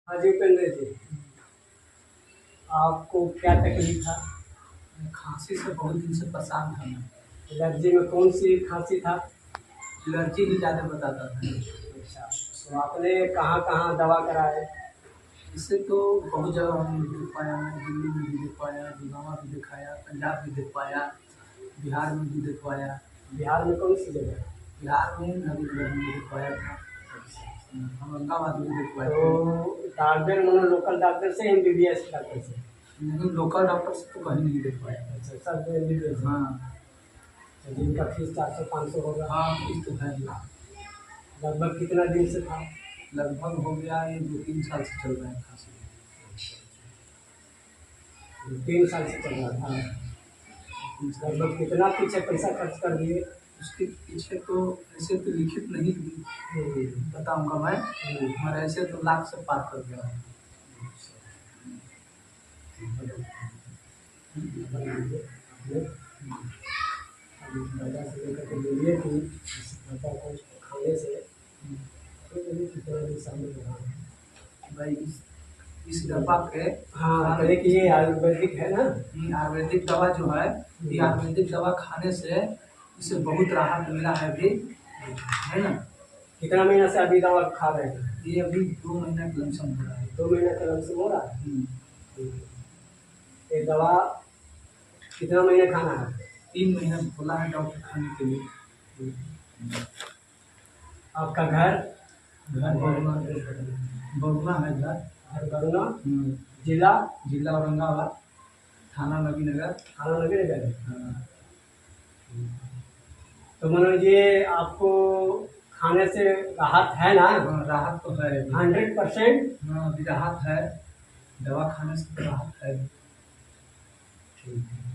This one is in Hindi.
हाँ जी उपेंद्र जी, आपको क्या तकलीफ था? खांसी से बहुत दिन से परेशान था मैं। एलर्जी में कौन सी खांसी था? एलर्जी ही ज़्यादा बताता था। अच्छा, तो आपने कहाँ कहाँ दवा कराए? इससे तो बहुत जगह हमने देख पाया, मैं दिल्ली में भी देख पाया, गुड़गांव भी दिखाया, पंजाब भी देख पाया, बिहार में भी दिखवाया। बिहार में कौन सी जगह? बिहार में नगर में दिखवाया था, औरंगाबाद में दिखवाया था। तो डॉक्टर मतलब लोकल डॉक्टर से एमबीबीएस डॉक्टर से? नहीं, लोकल डॉक्टर से तो कहीं नहीं दिख पाया। अच्छा, सब एमबीबीएस? हाँ तो जिनका फीस 400-500 होगा। हाँ, फीस तो है। लगभग कितना दिन से था? लगभग हो गया ये 2-3 साल से चल रहा है खांसी। 3 साल से चल रहा था। लगभग कितना पीछे पैसा खर्च कर दिए? उसके पीछे तो ऐसे तो लिखित नहीं बताऊंगा मैं, मगर ऐसे तो लाख से पार कर गया। बोलिए कि खाने से कितना नुकसान हुआ? भाई इस दवा पे, हाँ, पहले कि ये आयुर्वेदिक है ना? आयुर्वेदिक दवा जो है, ये आयुर्वेदिक दवा खाने से इसे बहुत राहत मिला है अभी, है ना। कितना महीना से अभी दवा खा रहे हैं? ये अभी 2 महीना का लमसम हो रहा है। 2 महीना का लमसम हो रहा है। ये दवा कितना महीना खाना है? 3 महीना बोला है डॉक्टर खाने के लिए। आपका घर? घर बरुआ है घर। घर बरुआ, जिला? जिला औरंगाबाद, थाना नबीनगर। थाना नबीनगर। हाँ। तो मतलब ये आपको खाने से राहत है ना? राहत तो है 100%। हाँ, अभी राहत है, दवा खाने से तो राहत है। ठीक है।